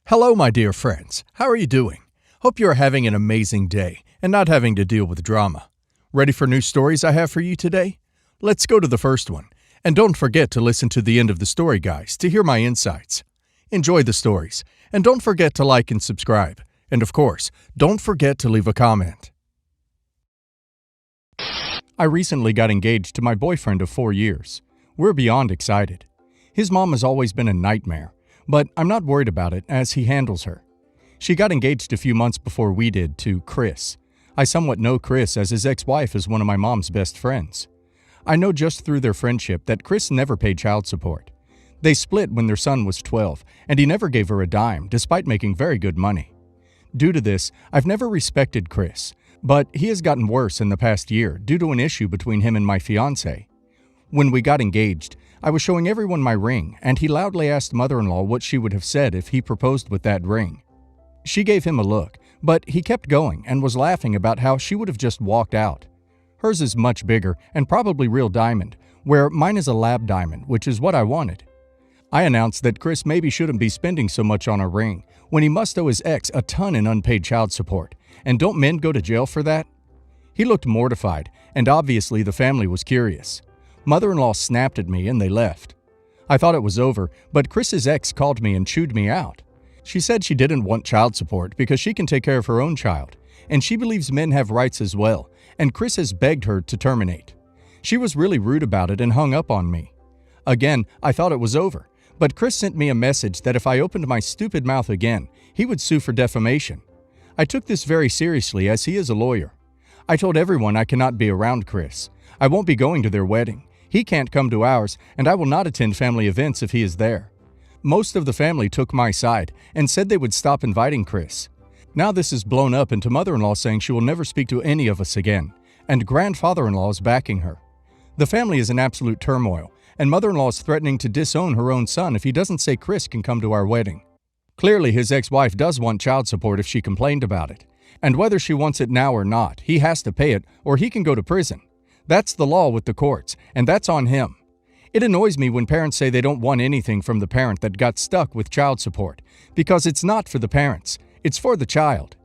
Hello, my dear friends. How are you doing? Hope you are having an amazing day and not having to deal with drama. Ready for new stories I have for you today? Let's go to the first one. And don't forget to listen to the end of the story, guys, to hear my insights. Enjoy the stories, and don't forget to like and subscribe. And of course, don't forget to leave a comment. I recently got engaged to my boyfriend of 4 years. We're beyond excited. His mom has always been a nightmare, but I'm not worried about it as he handles her. She got engaged a few months before we did to Chris. I somewhat know Chris as his ex-wife is one of my mom's best friends. I know just through their friendship that Chris never paid child support. They split when their son was 12, and he never gave her a dime despite making very good money. Due to this, I've never respected Chris, but he has gotten worse in the past year due to an issue between him and my fiance. When we got engaged, I was showing everyone my ring, and he loudly asked mother-in-law what she would have said if he proposed with that ring. She gave him a look, but he kept going and was laughing about how she would have just walked out. Hers is much bigger and probably real diamond, where mine is a lab diamond, which is what I wanted. I announced that Chris maybe shouldn't be spending so much on a ring when he must owe his ex a ton in unpaid child support, and don't men go to jail for that? He looked mortified, and obviously the family was curious. Mother-in-law snapped at me and they left. I thought it was over, but Chris's ex called me and chewed me out. She said she didn't want child support because she can take care of her own child, and she believes men have rights as well, and Chris has begged her to terminate. She was really rude about it and hung up on me. Again, I thought it was over, but Chris sent me a message that if I opened my stupid mouth again, he would sue for defamation. I took this very seriously as he is a lawyer. I told everyone I cannot be around Chris. I won't be going to their wedding. He can't come to ours, and I will not attend family events if he is there. Most of the family took my side and said they would stop inviting Chris. Now this is blown up into mother-in-law saying she will never speak to any of us again, and grandfather-in-law is backing her. The family is in absolute turmoil, and mother-in-law is threatening to disown her own son if he doesn't say Chris can come to our wedding. Clearly, his ex-wife does want child support if she complained about it, and whether she wants it now or not, he has to pay it or he can go to prison. That's the law with the courts, and that's on him. It annoys me when parents say they don't want anything from the parent that got stuck with child support, because it's not for the parents, it's for the child.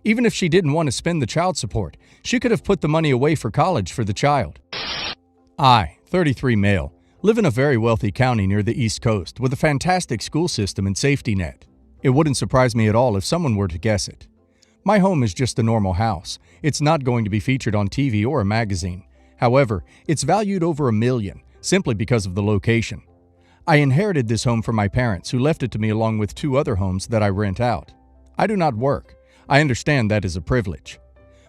Even if she didn't want to spend the child support, she could have put the money away for college for the child. I, 33 male, live in a very wealthy county near the East Coast with a fantastic school system and safety net. It wouldn't surprise me at all if someone were to guess it. My home is just a normal house. It's not going to be featured on TV or a magazine. However, it's valued over $1 million, simply because of the location. I inherited this home from my parents, who left it to me along with 2 other homes that I rent out. I do not work. I understand that is a privilege.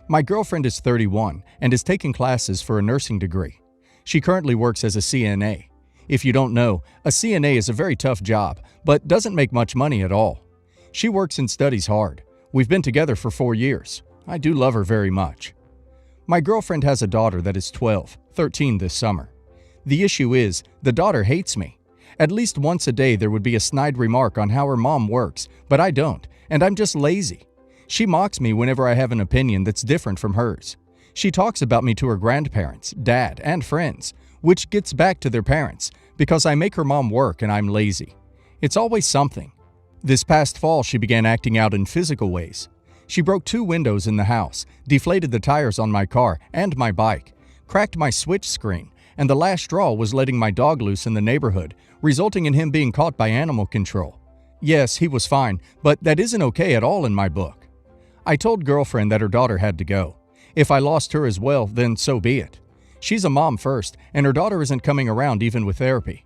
My girlfriend is 31 and is taking classes for a nursing degree. She currently works as a CNA. If you don't know, a CNA is a very tough job, but doesn't make much money at all. She works and studies hard. We've been together for 4 years. I do love her very much. My girlfriend has a daughter that is 12, 13 this summer. The issue is, the daughter hates me. At least once a day there would be a snide remark on how her mom works, but I don't, and I'm just lazy. She mocks me whenever I have an opinion that's different from hers. She talks about me to her grandparents, dad, and friends, which gets back to their parents, because I make her mom work and I'm lazy. It's always something. This past fall she began acting out in physical ways. She broke 2 windows in the house, deflated the tires on my car and my bike, cracked my switch screen, and the last straw was letting my dog loose in the neighborhood, resulting in him being caught by animal control. Yes, he was fine, but that isn't okay at all in my book. I told girlfriend that her daughter had to go. If I lost her as well, then so be it. She's a mom first, and her daughter isn't coming around even with therapy.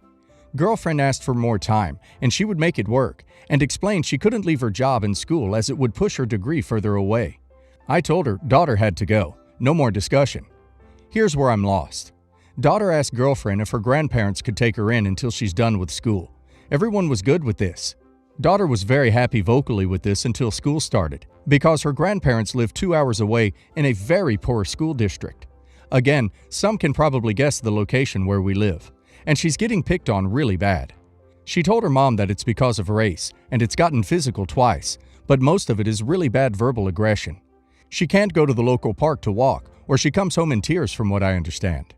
Girlfriend asked for more time, and she would make it work, and explained she couldn't leave her job and school as it would push her degree further away. I told her daughter had to go. No more discussion. Here's where I'm lost. Daughter asked girlfriend if her grandparents could take her in until she's done with school. Everyone was good with this. Daughter was very happy vocally with this until school started, because her grandparents live 2 hours away in a very poor school district. Again, some can probably guess the location where we live, and she's getting picked on really bad. She told her mom that it's because of race, and it's gotten physical twice, but most of it is really bad verbal aggression. She can't go to the local park to walk, or she comes home in tears from what I understand.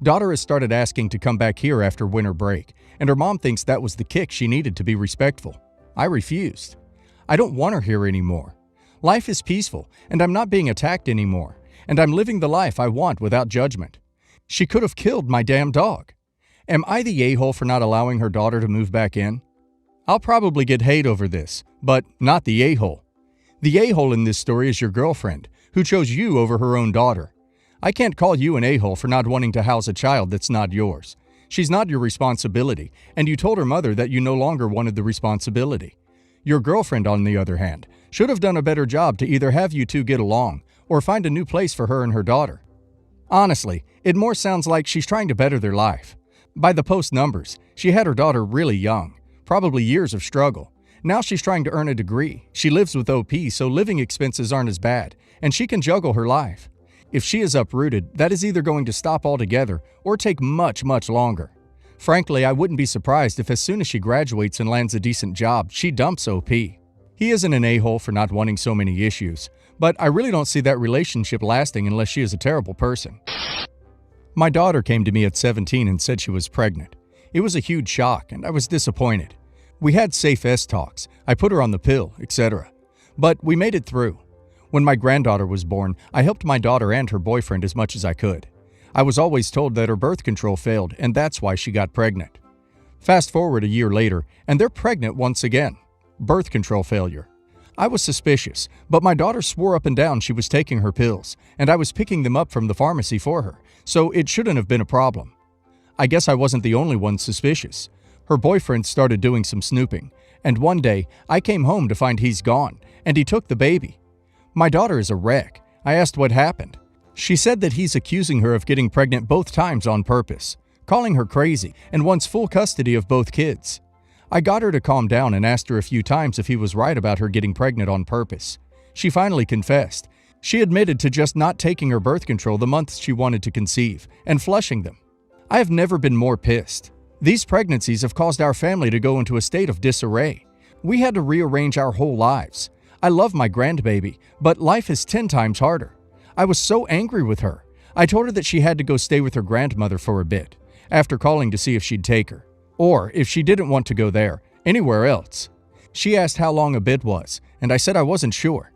Daughter has started asking to come back here after winter break, and her mom thinks that was the kick she needed to be respectful. I refused. I don't want her here anymore. Life is peaceful, and I'm not being attacked anymore, and I'm living the life I want without judgment. She could have killed my damn dog. Am I the a-hole for not allowing her daughter to move back in? I'll probably get hate over this, but not the a-hole. The a-hole in this story is your girlfriend, who chose you over her own daughter. I can't call you an a-hole for not wanting to house a child that's not yours. She's not your responsibility, and you told her mother that you no longer wanted the responsibility. Your girlfriend, on the other hand, should have done a better job to either have you two get along or find a new place for her and her daughter. Honestly, it more sounds like she's trying to better their life. By the post numbers, she had her daughter really young, probably years of struggle. Now she's trying to earn a degree. She lives with OP, so living expenses aren't as bad, and she can juggle her life. If she is uprooted, that is either going to stop altogether or take much, much longer. Frankly, I wouldn't be surprised if as soon as she graduates and lands a decent job, she dumps OP. He isn't an a-hole for not wanting so many issues, but I really don't see that relationship lasting unless she is a terrible person. My daughter came to me at 17 and said she was pregnant. It was a huge shock, and I was disappointed. We had safe talks, I put her on the pill, etc. But we made it through. When my granddaughter was born, I helped my daughter and her boyfriend as much as I could. I was always told that her birth control failed, and that's why she got pregnant. Fast forward a year later, and they're pregnant once again. Birth control failure. I was suspicious, but my daughter swore up and down she was taking her pills, and I was picking them up from the pharmacy for her, so it shouldn't have been a problem. I guess I wasn't the only one suspicious. Her boyfriend started doing some snooping, and one day I came home to find he's gone, and he took the baby. My daughter is a wreck. I asked what happened. She said that he's accusing her of getting pregnant both times on purpose, calling her crazy, and wants full custody of both kids. I got her to calm down and asked her a few times if he was right about her getting pregnant on purpose. She finally confessed. She admitted to just not taking her birth control the months she wanted to conceive, and flushing them. I have never been more pissed. These pregnancies have caused our family to go into a state of disarray. We had to rearrange our whole lives. I love my grandbaby, but life is 10 times harder. I was so angry with her. I told her that she had to go stay with her grandmother for a bit, after calling to see if she'd take her, or if she didn't want to go there, anywhere else. She asked how long a bit was, and I said I wasn't sure.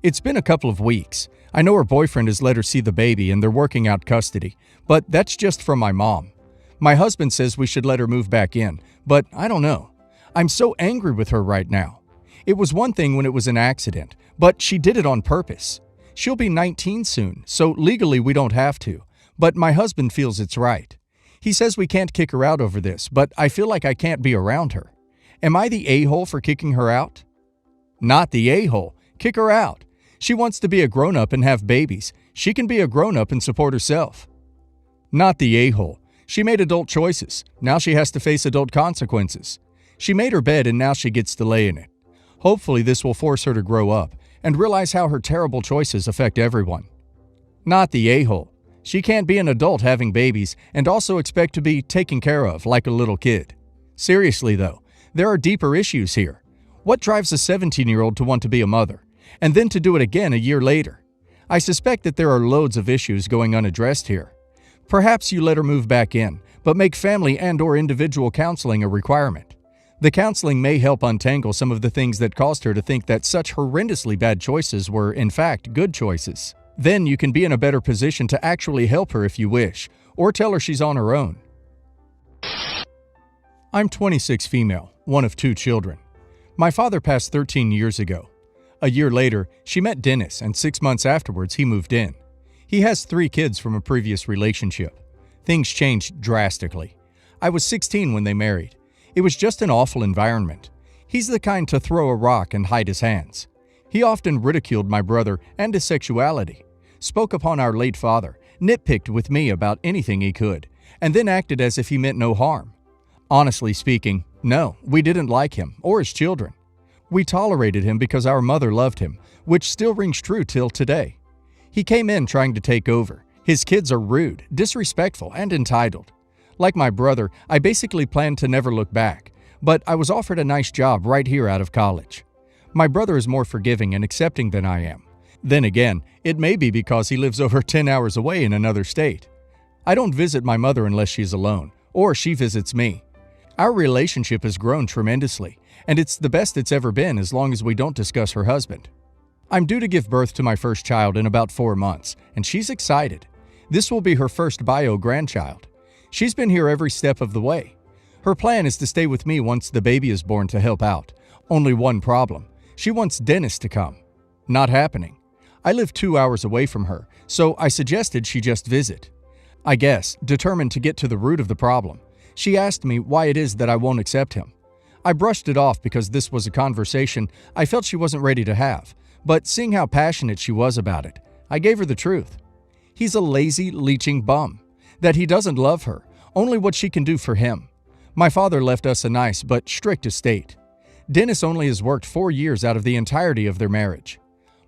It's been a couple of weeks. I know her boyfriend has let her see the baby and they're working out custody, but that's just from my mom. My husband says we should let her move back in, but I don't know. I'm so angry with her right now. It was one thing when it was an accident, but she did it on purpose. She'll be 19 soon, so legally we don't have to, but my husband feels it's right. He says we can't kick her out over this, but I feel like I can't be around her. Am I the a-hole for kicking her out? Not the a-hole. Kick her out. She wants to be a grown-up and have babies. She can be a grown-up and support herself. Not the a-hole. She made adult choices. Now she has to face adult consequences. She made her bed and now she gets to lay in it. Hopefully this will force her to grow up and realize how her terrible choices affect everyone. Not the a-hole. She can't be an adult having babies and also expect to be taken care of like a little kid. Seriously though, there are deeper issues here. What drives a 17-year-old to want to be a mother, and then to do it again a year later? I suspect that there are loads of issues going unaddressed here. Perhaps you let her move back in, but make family and/or individual counseling a requirement. The counseling may help untangle some of the things that caused her to think that such horrendously bad choices were, in fact, good choices. Then you can be in a better position to actually help her if you wish, or tell her she's on her own. I'm 26 female, one of 2 children. My father passed 13 years ago. A year later, she met Dennis, and 6 months afterwards, he moved in. He has 3 kids from a previous relationship. Things changed drastically. I was 16 when they married. It was just an awful environment. He's the kind to throw a rock and hide his hands. He often ridiculed my brother and his sexuality, spoke upon our late father, nitpicked with me about anything he could, and then acted as if he meant no harm. Honestly speaking, no, we didn't like him or his children. We tolerated him because our mother loved him, which still rings true till today. He came in trying to take over. His kids are rude, disrespectful, and entitled. Like my brother, I basically planned to never look back, but I was offered a nice job right here out of college. My brother is more forgiving and accepting than I am. Then again, it may be because he lives over 10 hours away in another state. I don't visit my mother unless she's alone, or she visits me. Our relationship has grown tremendously, and it's the best it's ever been as long as we don't discuss her husband. I'm due to give birth to my first child in about 4 months, and she's excited. This will be her first bio grandchild. She's been here every step of the way. Her plan is to stay with me once the baby is born to help out. Only one problem. She wants Dennis to come. Not happening. I live 2 hours away from her, so I suggested she just visit. I guess, determined to get to the root of the problem, she asked me why it is that I won't accept him. I brushed it off because this was a conversation I felt she wasn't ready to have, but seeing how passionate she was about it, I gave her the truth. He's a lazy, leeching bum. That he doesn't love her, only what she can do for him. My father left us a nice but strict estate. Dennis only has worked 4 years out of the entirety of their marriage.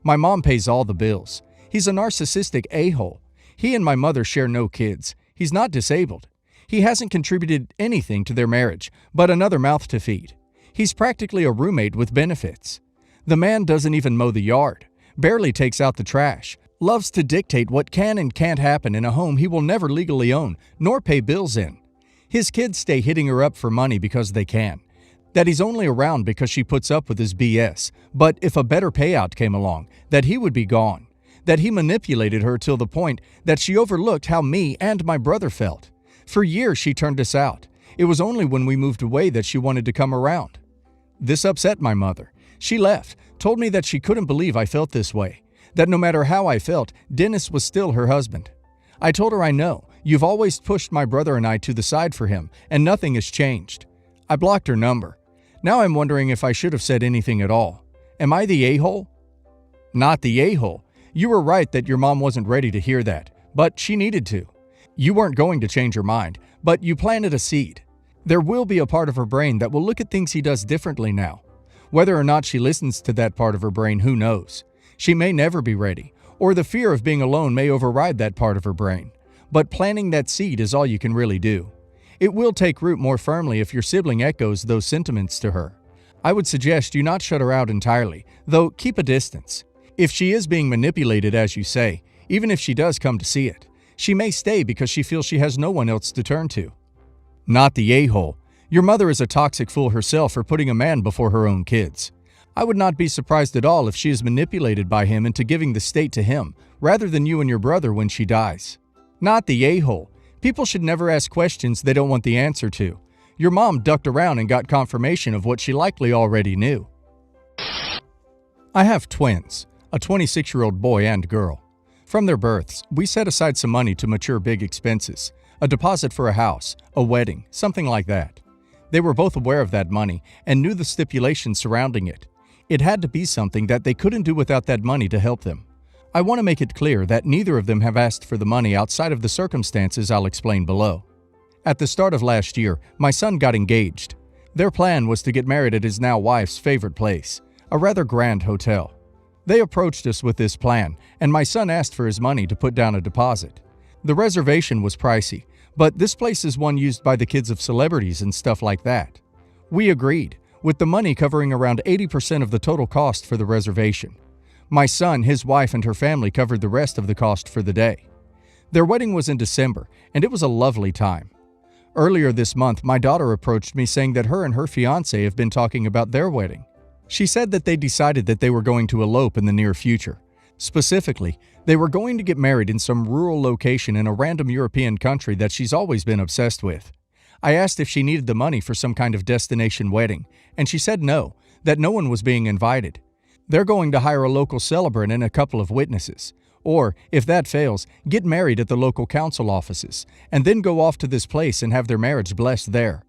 My mom pays all the bills. He's a narcissistic a-hole. He and my mother share no kids. He's not disabled. He hasn't contributed anything to their marriage, but another mouth to feed. He's practically a roommate with benefits. The man doesn't even mow the yard, barely takes out the trash, loves to dictate what can and can't happen in a home he will never legally own, nor pay bills in. His kids stay hitting her up for money because they can. That he's only around because she puts up with his BS, but if a better payout came along, that he would be gone. That he manipulated her till the point that she overlooked how me and my brother felt. For years she turned us out. It was only when we moved away that she wanted to come around. This upset my mother. She left, told me that she couldn't believe I felt this way, that no matter how I felt, Dennis was still her husband. I told her I know, you've always pushed my brother and I to the side for him, and nothing has changed. I blocked her number. Now I'm wondering if I should have said anything at all. Am I the a-hole? Not the a-hole. You were right that your mom wasn't ready to hear that, but she needed to. You weren't going to change her mind, but you planted a seed. There will be a part of her brain that will look at things he does differently now. Whether or not she listens to that part of her brain, who knows? She may never be ready, or the fear of being alone may override that part of her brain. But planting that seed is all you can really do. It will take root more firmly if your sibling echoes those sentiments to her. I would suggest you not shut her out entirely, though keep a distance. If she is being manipulated as you say, even if she does come to see it, she may stay because she feels she has no one else to turn to. Not the a-hole. Your mother is a toxic fool herself for putting a man before her own kids. I would not be surprised at all if she is manipulated by him into giving the state to him, rather than you and your brother when she dies. Not the a-hole. People should never ask questions they don't want the answer to. Your mom ducked around and got confirmation of what she likely already knew. I have twins, a 26-year-old boy and girl. From their births, we set aside some money to mature big expenses, a deposit for a house, a wedding, something like that. They were both aware of that money and knew the stipulations surrounding it. It had to be something that they couldn't do without that money to help them. I want to make it clear that neither of them have asked for the money outside of the circumstances I'll explain below. At the start of last year, my son got engaged. Their plan was to get married at his now wife's favorite place, a rather grand hotel. They approached us with this plan, and my son asked for his money to put down a deposit. The reservation was pricey, but this place is one used by the kids of celebrities and stuff like that. We agreed, with the money covering around 80% of the total cost for the reservation. My son, his wife, and her family covered the rest of the cost for the day. Their wedding was in December, and it was a lovely time. Earlier this month, my daughter approached me saying that her and her fiance have been talking about their wedding. She said that they decided that they were going to elope in the near future. Specifically, they were going to get married in some rural location in a random European country that she's always been obsessed with. I asked if she needed the money for some kind of destination wedding, and she said no, that no one was being invited. They're going to hire a local celebrant and a couple of witnesses. Or, if that fails, get married at the local council offices, and then go off to this place and have their marriage blessed there.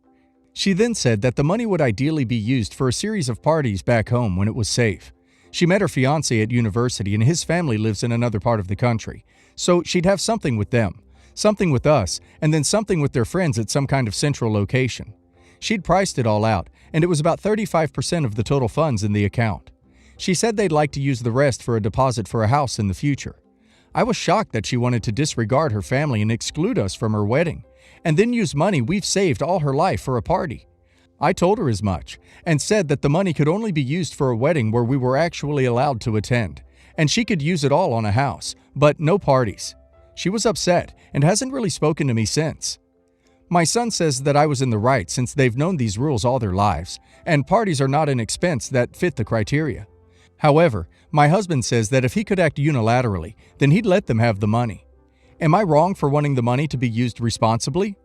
She then said that the money would ideally be used for a series of parties back home when it was safe. She met her fiancé at university and his family lives in another part of the country, so she'd have something with them, something with us, and then something with their friends at some kind of central location. She'd priced it all out, and it was about 35% of the total funds in the account. She said they'd like to use the rest for a deposit for a house in the future. I was shocked that she wanted to disregard her family and exclude us from her wedding, and then use money we've saved all her life for a party. I told her as much, and said that the money could only be used for a wedding where we were actually allowed to attend, and she could use it all on a house, but no parties. She was upset and hasn't really spoken to me since. My son says that I was in the right since they've known these rules all their lives, and parties are not an expense that fit the criteria. However, my husband says that if he could act unilaterally, then he'd let them have the money. Am I wrong for wanting the money to be used responsibly?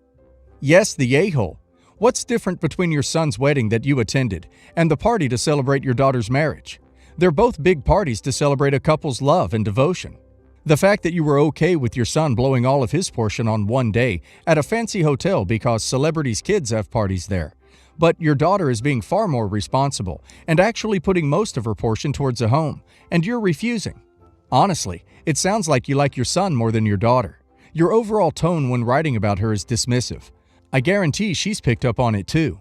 Yes, the a-hole. What's different between your son's wedding that you attended and the party to celebrate your daughter's marriage? They're both big parties to celebrate a couple's love and devotion. The fact that you were okay with your son blowing all of his portion on one day at a fancy hotel because celebrities' kids have parties there, but your daughter is being far more responsible and actually putting most of her portion towards a home, and you're refusing. Honestly, it sounds like you like your son more than your daughter. Your overall tone when writing about her is dismissive. I guarantee she's picked up on it too.